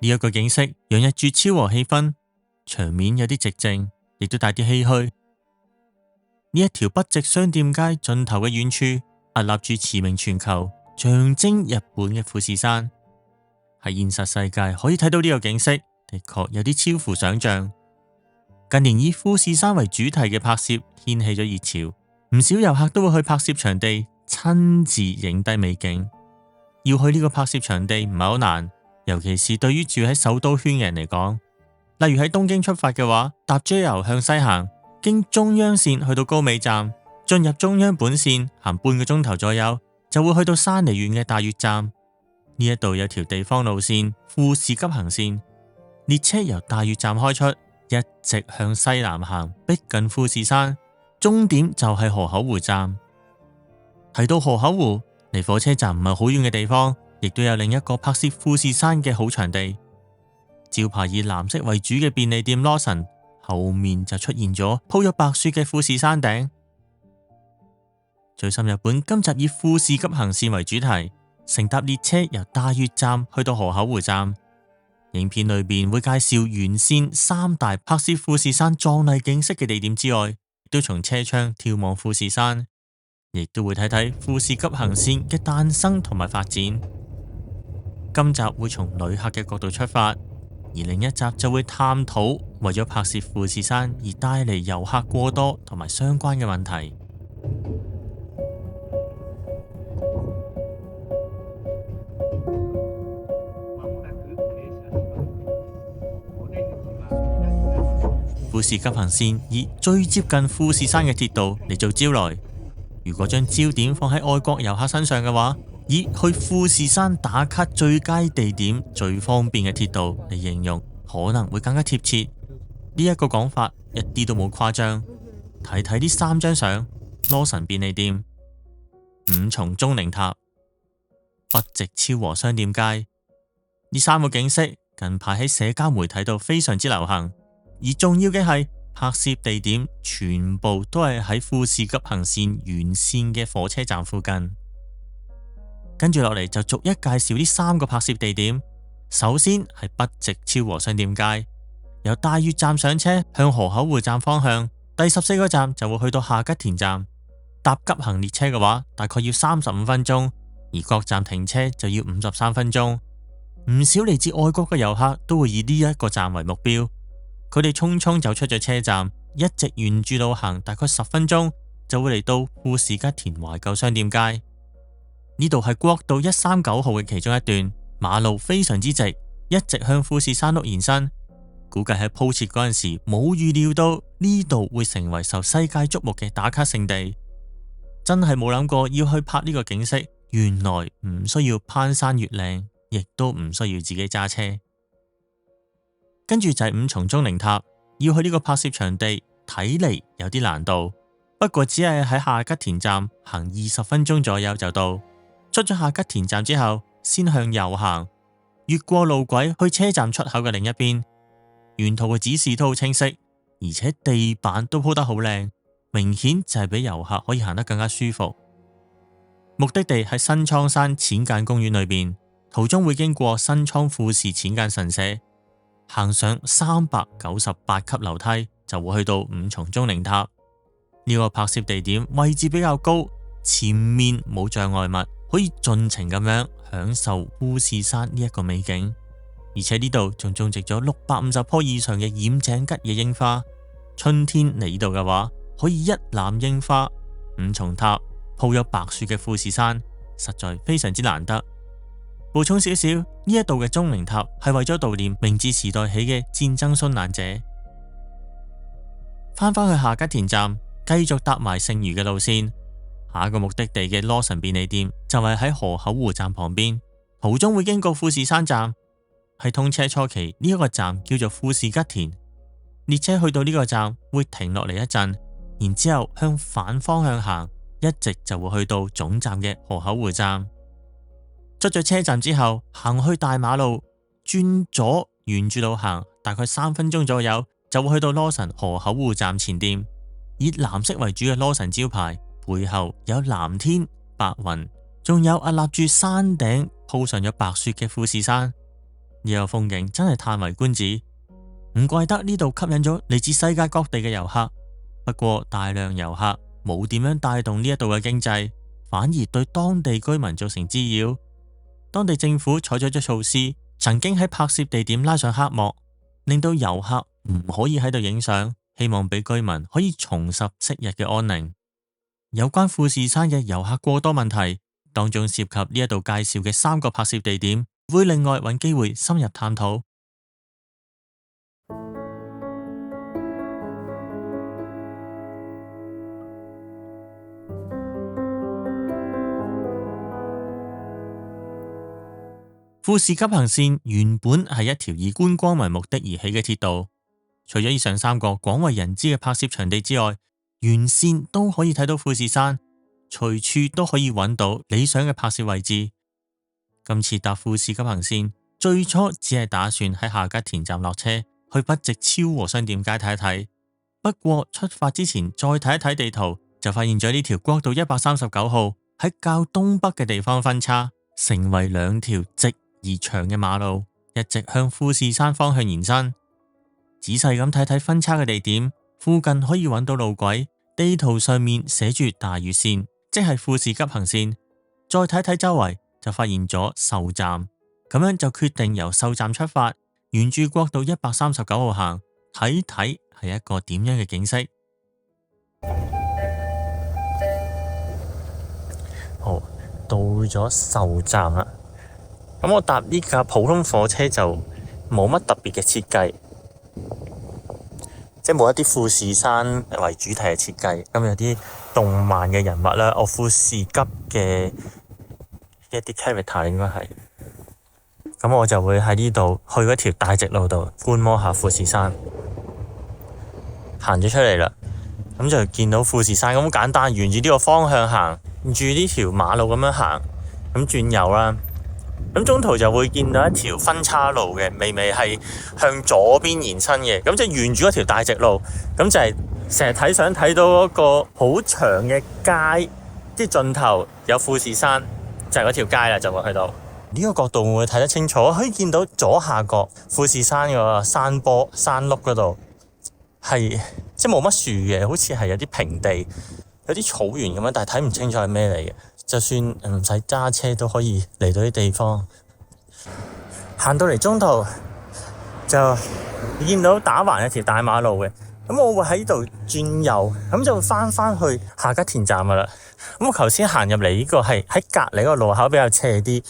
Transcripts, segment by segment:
呢一個景色洋溢住昭和氣氛，場面有啲寂靜，亦都帶啲唏噓。呢一條北直商店街盡頭嘅遠處，屹立住馳名全球、象徵日本嘅富士山。喺現實世界可以睇到呢個景色，的確有啲超乎想象。近年以富士山為主題嘅拍攝掀起咗熱潮，唔少遊客都會去拍攝場地親自影低美景。要去呢個拍攝場地唔係好難，尤其是對於住喺首都圈嘅人嚟講。例如喺東京出發嘅話，搭 JR 向西行，經中央線去到高尾站，進入中央本線行半個鐘頭左右，就會去到山梨縣嘅大月站。呢一度有條地方路線富士急行線，列車由大月站開出，一直向西南行，逼近富士山，終點就係河口湖站。提到河口湖，離火車站唔係好遠嘅地方，亦都有另一個拍攝富士山嘅好場地。招牌以藍色為主嘅便利店 Lawson 後面就出現咗鋪咗白雪嘅富士山頂。最深日本今集以富士急行線為主題，乘搭列車由大月站去到河口湖站。影片裏邊會介紹沿線三大拍攝富士山壯麗景色嘅地點之外，亦都從車窗眺望富士山，亦都會睇睇富士急行線嘅誕生同埋發展。今集會從旅客嘅角度出發，而另一集就會探討為咗拍攝富士山而帶嚟遊客過多同埋相關嘅問題。富士急行線以最接近富士山嘅鐵道嚟做招來。如果將焦點放喺外國遊客身上嘅話，以去富士山打卡最佳地點、最方便嘅鐵道嚟形容，可能會更加貼切。呢一個講法一啲都冇誇張。睇睇呢三張相：Lawson便利店、五重鐘靈塔、北直昭和商店街。呢三個景色近排喺社交媒體度非常之流行。而重要嘅係，拍攝地點全部都係喺富士急行線沿線嘅火車站附近。跟住落嚟就逐一介紹呢三個拍攝地點。首先係北直昭和商店街，由大月站上車向河口湖站方向，第14個站就會去到下吉田站。搭急行列車嘅話，大概要35分鐘，而各站停車就要53分鐘。唔少嚟自外國嘅遊客都會以呢一個站為目標。佢哋匆匆走出咗車站，一直沿住路行，大概10分鐘就會嚟到富士吉田懷舊商店街。呢度係國道139號嘅其中一段，馬路非常之直，一直向富士山麓延伸。估計喺鋪設嗰陣時冇預料到呢度會成為受世界矚目嘅打卡勝地，真係冇諗過要去拍呢個景色。原來唔需要攀山越嶺，亦都唔需要自己揸車。跟住就係五重鐘靈塔，要去呢個拍攝場地睇嚟有啲難度，不過只係喺下吉田站行20分鐘左右就到。出咗下吉田站之後，先向右行，越過路軌去車站出口嘅另一邊。沿途嘅指示都好清晰，而且地板都鋪得好靚，明顯就係俾遊客可以行得更加舒服。目的地喺新倉山淺間公園裏邊，途中會經過新倉富士淺間神社。行上398級樓梯就會去到五重鐘靈塔。呢個拍攝地點位置比較高，前面冇障礙物，可以盡情咁樣享受富士山呢一個美景。而且呢度仲種植咗650棵以上嘅染井吉野櫻花。春天嚟呢度嘅話，可以一覽櫻花。五重塔鋪有白雪嘅富士山，實在非常之難得。補充少少，呢一度嘅鐘靈塔係為咗悼念明治時代起嘅戰爭殉難者。翻返去下吉田站，繼續搭埋剩餘嘅路線。下一個目的地嘅 Lawson 便利店就係喺河口湖站旁邊，途中會經過富士山站。喺通車初期，呢一個站叫做富士吉田。列車去到呢個站會停落嚟一陣，然之後向反方向行，一直就會去到總站嘅河口湖站。出咗車站之後，行去大馬路，轉左沿住路行，大概3分鐘左右就會去到 Lawson 河口湖站前店。以藍色為主嘅 Lawson 招牌，背後有藍天白雲，仲有屹立住山頂鋪上咗白雪嘅富士山。呢個風景真係嘆為觀止，唔怪得呢度吸引咗嚟自世界各地嘅遊客。不過大量遊客冇點樣帶動呢一度嘅經濟，反而對當地居民造成滋擾。當地政府採取咗措施，曾經喺拍攝地點拉上黑幕，令到遊客唔可以喺度影相，希望俾居民可以重拾昔日嘅安寧。有關富士山嘅遊客過多問題，當中涉及呢一度介紹嘅3個拍攝地點，會另外揾機會深入探討。富士急行線原本係一條以觀光為目的而起嘅鐵道，除咗以上3個廣為人知嘅拍攝場地之外，沿線都可以睇到富士山，隨處都可以揾到理想嘅拍攝位置。今次搭富士急行線，最初只係打算喺下吉田站落車，去北直昭和商店街睇一睇。不過出發之前再睇一睇地圖，就發現咗呢條國道139號喺較東北嘅地方分叉，成為2條直而長嘅馬路，一直向富士山方向延伸。仔細咁睇睇分叉嘅地點，附近可以揾到路軌，地圖上面寫住大嶼線，即係富士急行線。再睇睇周圍，就發現咗壽站，咁樣就決定由壽站出發，沿住國道139號行，睇睇係一個點樣嘅景色。好，到咗壽站啦。咁我搭呢架普通火車就冇乜特別嘅設計，即係冇一啲富士山為主題嘅設計。咁有啲動漫嘅人物啦，富士急嘅一啲 character 應該係。咁我就會喺呢度去嗰條大直路度觀摩下富士山。行咗出嚟啦，咁就見到富士山。咁簡單，沿住呢個方向行，沿住呢條馬路咁樣行，咁轉右啦。咁中途就會見到一條分叉路嘅，微微係向左邊延伸嘅，咁就沿住嗰條大直路，咁就係成日睇相睇到嗰個好長嘅街，即係盡頭有富士山，就係嗰條街啦，就會去到呢個角度會睇得清楚，可以見到左下角富士山個山坡山碌嗰度係即係冇乜樹嘅，好似係有啲平地，有啲草原咁樣，但係睇唔清楚係咩嚟嘅。就算唔使揸車都可以嚟到啲地方，行到嚟中途就見到打橫一條大馬路嘅，咁我會喺度轉右，咁就翻去下吉田站噶啦。咁我頭先行入嚟呢個係喺隔離個路口比較斜啲，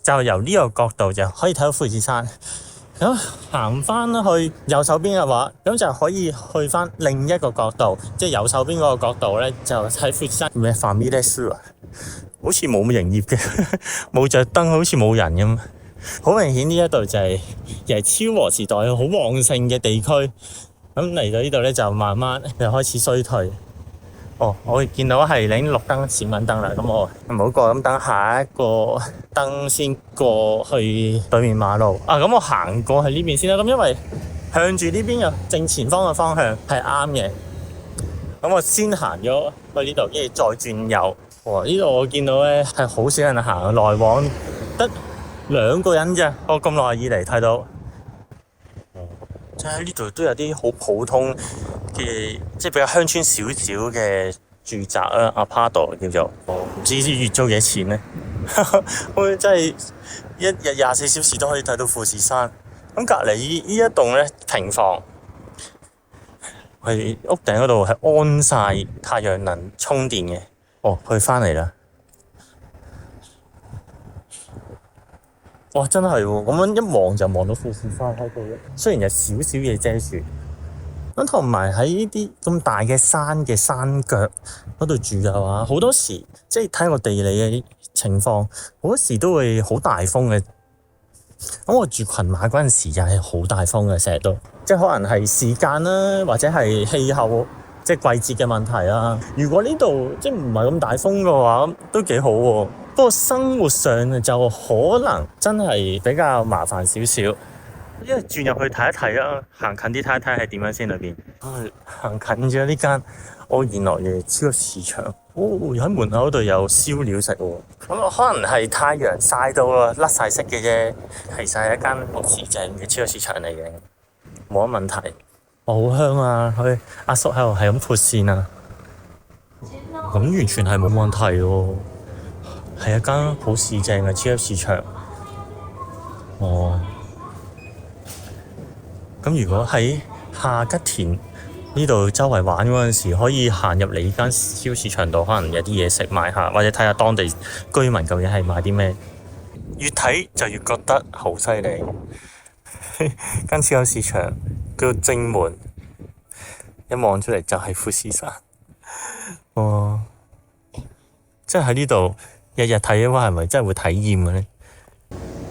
就由呢個角度就可以睇到富士山。咁行翻去右手邊嘅話，咁就可以去翻另一個角度，即係右手邊嗰個角度咧，就喺富士山咩Familes啊，好似冇營業嘅，冇着燈，好似冇人咁。好明顯呢一度就係昭和時代好旺盛嘅地區。咁嚟到呢度咧，就慢慢又開始衰退。我見到係已經綠燈閃緊燈啦，咁我唔好過，咁等下一個燈先過去對面馬路。咁我行過去呢邊先啦。咁因為向住呢邊嘅正前方嘅方向係啱嘅，咁我先行咗去呢度，跟住再轉右。呢度我見到咧係好少人行，來往得2個人啫。我咁耐以嚟睇到，即係喺呢度都有啲好普通嘅，即係比較鄉村少少嘅住宅啦，apart 叫做，唔知月租幾錢咧？我真係一日24小時都可以睇到富士山。咁隔離呢一棟咧平房，係屋頂嗰度係安晒太陽能充電嘅。佢返嚟啦！哇，真係喎！咁樣一望就望到富士山喺度。雖然有少少嘢遮住，咁同埋喺呢啲咁大嘅山嘅山腳嗰度住嘅話，好多時即係睇個地理嘅情況，好多時都會好大風嘅。咁我住群馬嗰陣時又係好大風嘅，成日都即係可能係時間啦，或者係氣候。即係季節嘅問題啦。如果呢度即係唔係咁大風嘅話，都幾好喎。不過生活上就可能真係比較麻煩少少。因為轉入去睇一睇啊，行近啲睇一睇係點樣先裏邊。行近咗呢間原來嘅超級市場。哦，喺門口度有燒料食喎。咁可能係太陽曬到啊，甩晒色嘅啫。其實係一間好市正嘅超級市場嚟嘅，冇乜問題。好香啊！佢阿叔喺度係咁潑線啊，咁完全係冇問題喎。係一間好市正嘅超級市場。哦，咁如果喺夏吉田呢度周圍玩嗰陣時，可以行入嚟呢間超市場度，可能有啲嘢食買下，或者睇下當地居民究竟係買啲咩。越睇就越覺得好犀利。間超級市場叫正門，一望出嚟就係富士山。哦，即係喺呢度日日睇嘅話，係咪真係會體驗嘅呢？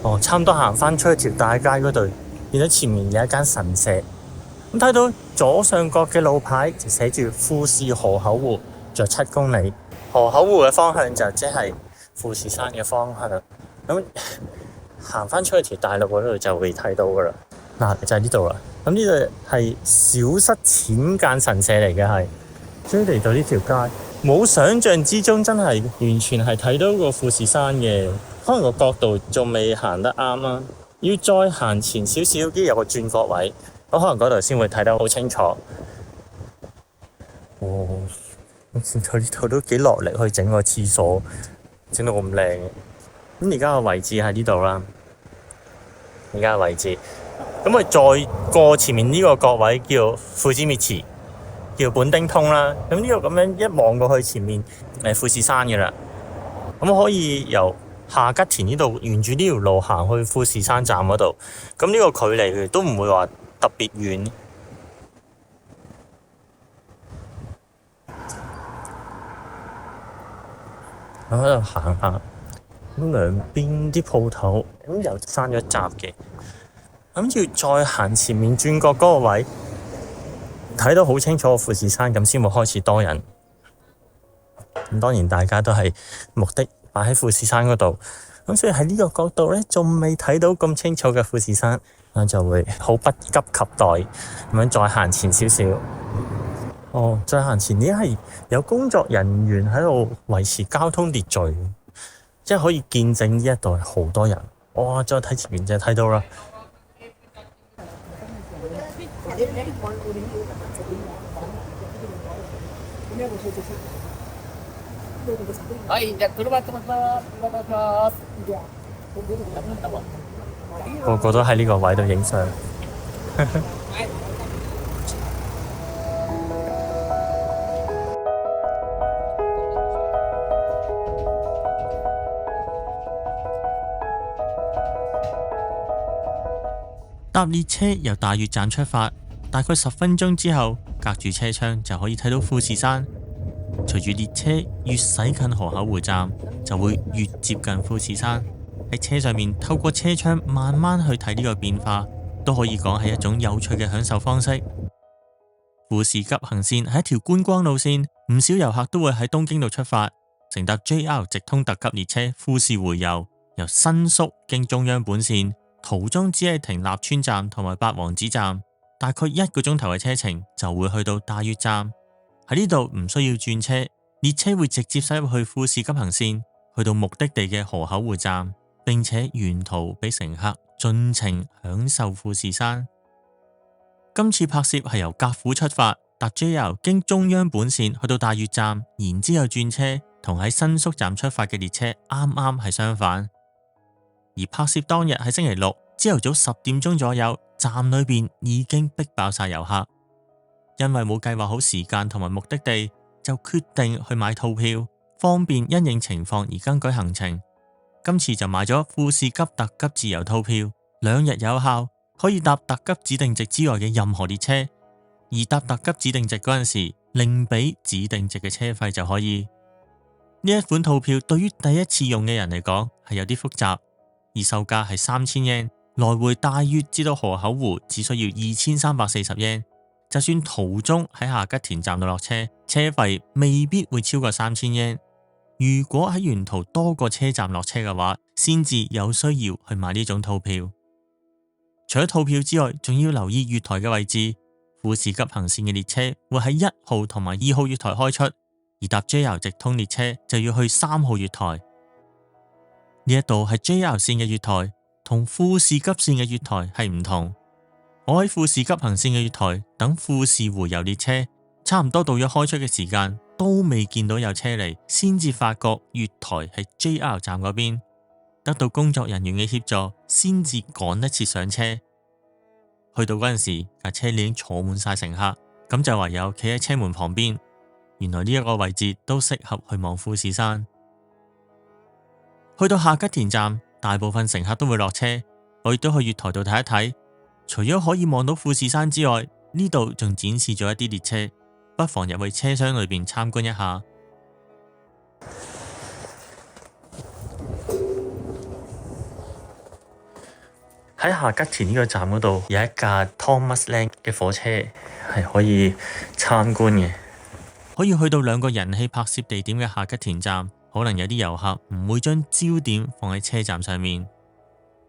哦，差唔多行返出去條大街嗰度，見到前面有一間神社。咁睇到左上角嘅路牌就寫住富士河口湖，仲有7公里。河口湖嘅方向就即係富士山嘅方向。咁行返出去條大路嗰度就會睇到噶啦。嗱，就係呢度啦。咁呢度係小室淺間神社嚟嘅，係。所以嚟到呢條街，冇想象之中真係完全係睇到個富士山嘅。可能個角度仲未行得啱啦，要再行前少少，跟住有個轉角位。咁可能嗰度先會睇得好清楚。哦，我見到呢度都幾落力去整個廁所，整到咁靚。咁而家個位置喺呢度啦。而家個位置，咁佢再過前面呢個角位叫富士密池，叫本町通啦。咁呢個咁樣一望過去前面富士山嘅啦。咁可以由夏吉田呢度沿住呢條路行去富士山站嗰度。咁呢個距離都唔會話特別遠。我喺度行下，咁兩邊啲鋪頭咁又閂咗閘嘅。咁要再行前面轉角嗰個位，睇到好清楚富士山，咁先會開始多人。咁當然大家都係目的擺喺富士山嗰度，咁所以喺呢個角度咧，仲未睇到咁清楚嘅富士山。就會好不急及待咁樣再行前少少。哦，再行前呢係有工作人員喺度維持交通秩序，即係可以見證呢一度好多人。哇！再睇前面就睇到啦。個個都喺呢個位度影相。搭列車由大月站出發，大概10分鐘之後，隔住車窗就可以睇到富士山。隨住列車越駛近河口湖站，就會越接近富士山。喺車上面透過車窗慢慢去睇呢個變化，都可以講係一種有趣嘅享受方式。富士急行線係一條觀光路線，唔少遊客都會喺東京度出發，乘搭 JR 直通特急列車富士回遊，由新宿經中央本線，途中只係停立川站同埋八王子站，大概1個鐘頭嘅車程就會去到大月站。喺呢度唔需要轉車，列車會直接駛入去富士急行線，去到目的地嘅河口湖站，並且沿途俾乘客盡情享受富士山。今次拍攝係由甲府出發，搭 JR 經中央本線去到大月站，然之後轉車，同喺新宿站出發嘅列車啱啱係相反。而拍攝當日係星期六，朝頭早10點鐘左右，站裏邊已經逼爆晒遊客。因為冇計劃好時間同埋目的地，就決定去買套票，方便因應情況而更改行程。今次就買咗富士急特急自由套票，2日有效，可以搭特急指定席之外嘅任何列車。而搭特急指定席嗰陣時，另俾指定席嘅車費就可以。呢一款套票對於第一次用嘅人嚟講係有啲複雜，而售價係3000 yen，來回大月至到河口湖只需要2340 yen。就算途中喺夏吉田站度落車，車費未必會超過3000 yen。如果喺沿途多個車站落車嘅話，先至有需要去買呢種套票。除咗套票之外，仲要留意月台嘅位置。富士急行線嘅列車會喺1號同埋2號月台開出，而搭 JR 直通列車就要去3號月台。呢一度係 JR 線嘅月台，同富士急線嘅月台係唔同。我喺富士急行線嘅月台等富士回遊列車，差唔多到咗開出嘅時間，都未見到有車嚟，先至發覺月台係 JR 站嗰邊，得到工作人員嘅協助，先至趕得切上車。去到嗰陣時，架車已經坐滿晒乘客，咁就唯有企喺車門旁邊。原來呢一個位置都適合去望富士山。去到下吉田站，大部分乘客都會落車，我亦都去月台度睇一睇。除咗可以望到富士山之外，呢度仲展示咗一啲列車，不妨入去車廂裏邊參觀一下。喺下吉田呢個站嗰度有一架 Thomas Land 嘅火車係可以參觀嘅，可以去到2個人氣拍攝地點嘅下吉田站。可能有啲遊客唔會將焦點放喺車站上面，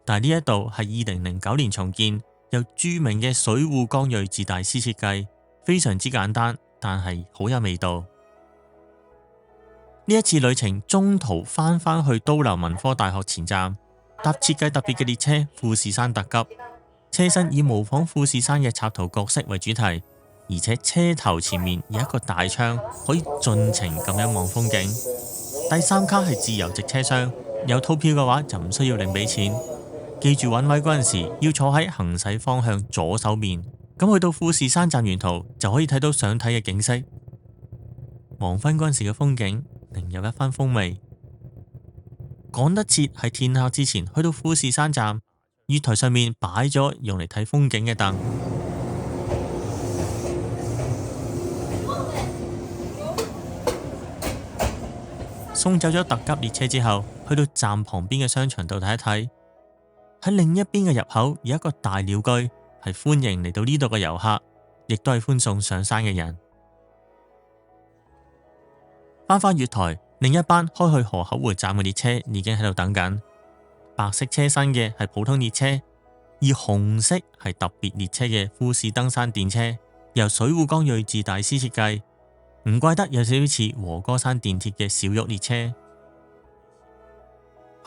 但係呢一度係2009年重建，由著名嘅水戶江瑞治大師設計，非常之簡單，但係好有味道。呢一次旅程中途返去都留文科大學前站，搭設計特別嘅列車富士山特急，車身以模仿富士山嘅插圖角色為主題，而且車頭前面有一個大窗，可以盡情咁樣望風景。第3卡係自由席車廂，有套票嘅話就唔需要另俾錢。記住揾位嗰陣時要坐喺行駛方向左手面，咁去到富士山站沿途就可以睇到想睇嘅景色。黃昏嗰陣時嘅風景另有一番風味。趕得切喺天黑之前去到富士山站，月台上面擺咗用嚟睇風景嘅凳。送走咗特急列車之後，去到站旁邊嘅商場度睇一睇。喺另一邊嘅入口有一個大鳥居，係歡迎嚟到呢度嘅遊客，亦都係歡送上山嘅人。返月台，另一班開去河口湖站嘅列車已經喺度等緊。白色車身嘅係普通列車，而紅色係特別列車嘅富士登山電車，由水戶江瑞治大師設計。唔怪得有少少似和歌山電鐵嘅小玉列車。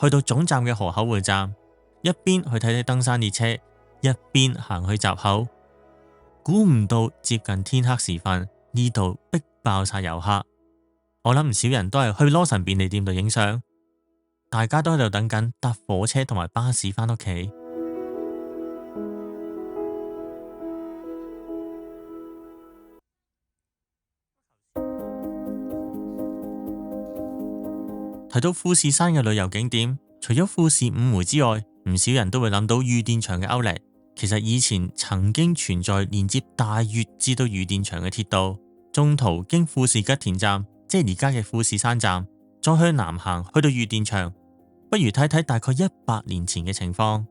去到總站嘅河口湖站，一邊去睇睇登山列車，一邊行去閘口。估唔到接近天黑時分，呢度逼爆晒遊客。我諗唔少人都係去羅神便利店度影相，大家都喺度等緊搭火車同埋巴士返屋企。提到富士山嘅旅遊景點，除咗富士五湖之外，唔少人都會諗到御殿場嘅 Outlet。其實以前曾經存在連接大月至到御殿場嘅鐵道，中途經富士吉田站，即係而家嘅富士山站，再向南行去到御殿場。不如睇睇大概100年前嘅情況。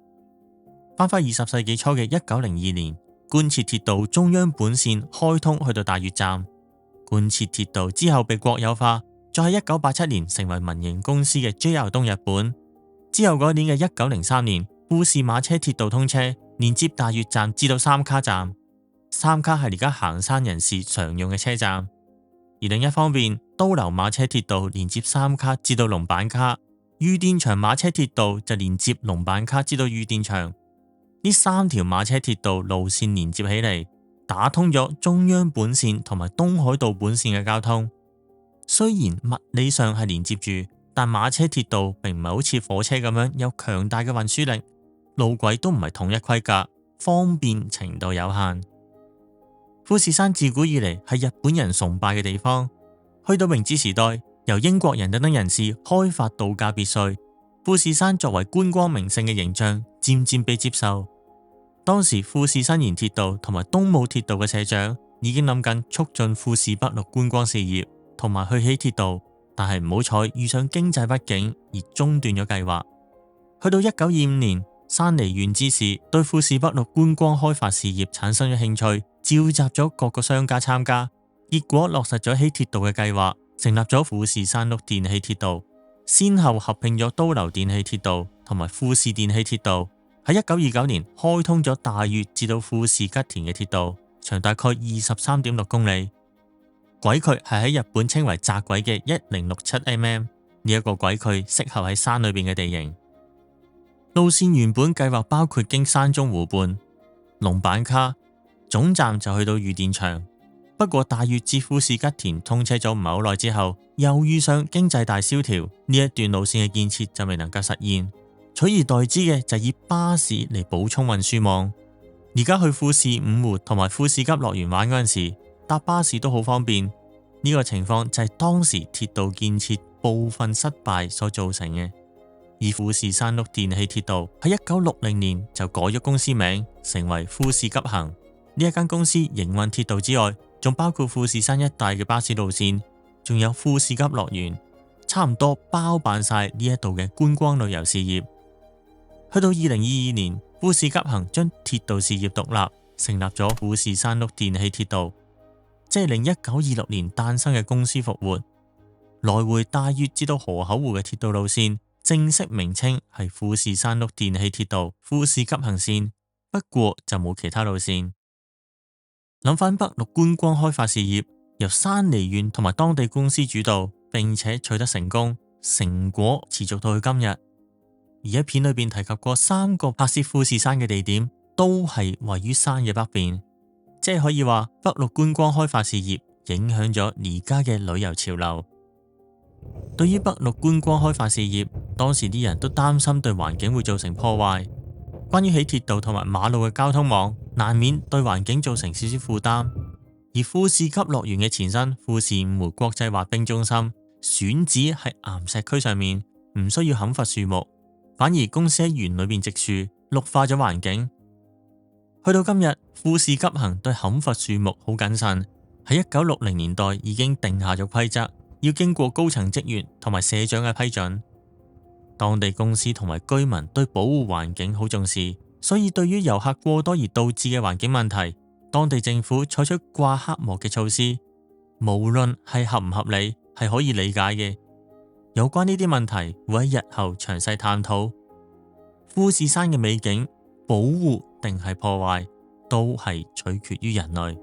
翻返20世紀初嘅1902年，貫徹鐵道中央本線開通去到大月站。貫徹鐵道之後被國有化，再喺1987年成為民營公司嘅 JR 東日本。之後嗰年嘅1903年，富士馬車鐵道通車，連接大月站至到3卡站。3卡係而家行山人士常用嘅車站。而另一方面，都留馬車鐵道連接3卡至到龍板卡，御殿場馬車鐵道就連接龍板卡至到御殿場。呢3條馬車鐵道路線連接起嚟，打通咗中央本線同埋東海道本線嘅交通。雖然物理上係連接住，但馬車鐵道並唔係好似火車咁樣有強大嘅運輸力，路軌都唔係統一規格，方便程度有限。富士山自古以嚟係日本人崇拜嘅地方，去到明治時代，由英國人等人士開發度假別墅，富士山作為觀光名勝嘅形象漸漸被接受。當時富士新延鐵道同埋東武鐵道嘅社長已經諗緊促進富士北陸觀光事業，同埋去起鐵道，但係唔好彩遇上經濟不景而中斷咗計劃。去到1925年，山梨縣知事對富士北陸觀光開發事業產生咗興趣，召集咗各個商家參加，結果落實咗起鐵道嘅計劃，成立咗富士山麓電氣鐵道，先後合併咗都留電氣鐵道同埋富士電氣鐵道。喺1929年開通咗大月至到富士吉田嘅鐵道，長大概23.6公里。軌距係喺日本稱為窄軌嘅1067mm，呢一個軌距適合喺山裏邊嘅地形。路線原本計劃包括經山中湖畔、龍板卡，總站就去到御殿場。不過大月至富士吉田通車咗唔係好耐之後，又遇上經濟大蕭條，呢一段路線嘅建設就未能夠實現，取而代之嘅就以巴士嚟補充運輸網。而家去富士五湖同埋富士急樂園玩嗰陣時，搭巴士都好方便。呢個情況就係當時鐵道建設部分失敗所造成嘅。而富士山麓電氣鐵道喺1960年就改咗公司名，成為富士急行。呢一間公司營運鐵道之外，仲包括富士山一帶嘅巴士路線，仲有富士急樂園，差唔多包辦晒呢一度嘅觀光旅遊事業。去到2022年，富士急行將鐵道事業獨立，成立咗富士山麓電氣鐵道，即係令1926年誕生嘅公司復活。來回大月至到河口湖嘅鐵道路線正式名稱係富士山麓電氣鐵道富士急行線，不過就冇其他路線。諗翻北陸觀光開發事業，由山梨縣同埋當地公司主導，並且取得成功，成果持續到去今日。而喺片裏邊提及過3個拍攝富士山嘅地點，都係位於山嘅北邊，即係可以話北陸觀光開發事業影響咗而家嘅旅遊潮流。對於北陸觀光開發事業，當時啲人都擔心對環境會造成破壞。關於起鐵道同埋馬路嘅交通網，難免對環境造成少少負擔。而富士急樂園嘅前身富士五湖國際滑冰中心，選址喺岩石區上面，唔需要砍伐樹木，反而公司喺園裏邊植樹，綠化咗環境。去到今日，富士急行對砍伐樹木好謹慎，喺1960年代已經定下咗規則，要經過高層職員同埋社長嘅批准。當地公司同埋居民對保護環境好重視，所以對於遊客過多而導致嘅環境問題，當地政府採取掛黑幕嘅措施，無論係合唔合理，係可以理解嘅。有關呢啲問題會喺日後詳細探討。富士山嘅美景，保護定係破壞，都係取決於人類。